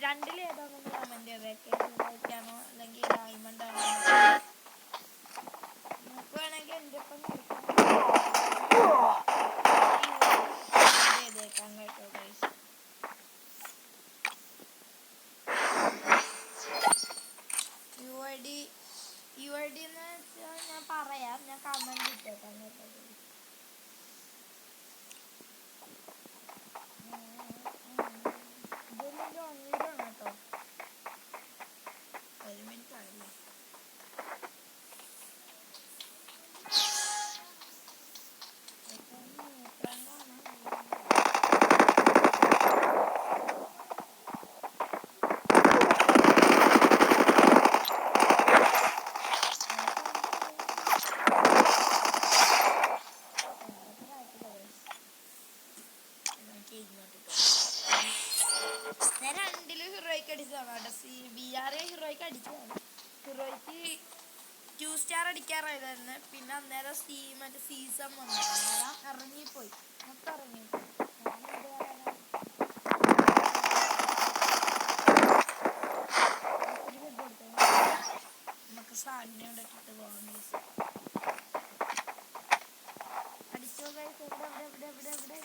രണ്ടിലേതാണെന്ന് comment ചെയ്തേക്കെ. ഹീറോയ്ക്കാണോ അല്ലെങ്കിൽ diamond ആണോ? നമുക്ക് വേണമെങ്കിൽ എൻ്റെ ഒപ്പം കളിക്കാം. കമന്റ് ചെയ്തേക്കാം കേട്ടോ ഗൈസ്. UID എന്ന് വെച്ചാൽ ഞാൻ പറയാം, ഞാൻ കമന്റ് ഇട്ടേക്കാം കേട്ടോ. ഇതൊന്നും ഓൺലൈനാണ് കേട്ടോ. ഒരു മിനിറ്റ് ആണല്ലേ. ഞാൻ രണ്ടിലും ഹീറോയ്ക്ക് അടിച്ചതാണ് കേട്ടോ. BR ഹീറോയ്ക്ക് അടിച്ചതാണ്. ഹീറോയ്ക്ക് 2 സ്റ്റാർ അടിക്കാറായതായിരുന്നു. പിന്നെ അന്നേരം മറ്റേ സീസൺ വന്നു, അന്നേരം ഇറങ്ങിപ്പോയി, മൊത്തം ഇറങ്ങിപ്പോയി. നമുക്ക് സാധനം ഇവിടെ ഇട്ടിട്ട് പോകാൻ അടിച്ചോ ഗൈസ്. എവിടെ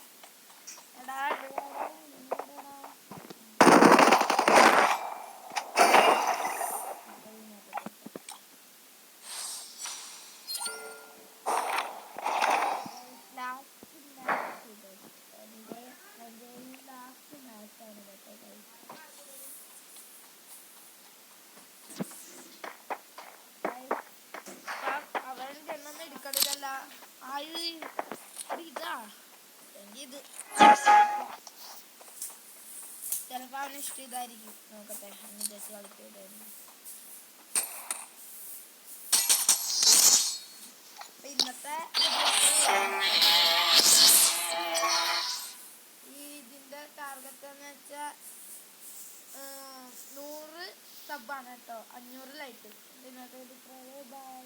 എടാ അവൻ ജന്മം എടുക്കണില്ല. ഇതാ ഇത് ചിലപ്പോ അവന് ഇഷ്ടം ഇതായിരിക്കും. നോക്കട്ടെ, അവന് ജസ്റ്റ് കളിക്കുമായിരുന്നു. ഇന്നത്തെ ഇതിന്റെ ടാർഗറ്റ് എന്ന് വെച്ചാൽ 100 സബാണ് കേട്ടോ. 500 ലൈക്ക്. ഇന്നത്തെ ബൈ.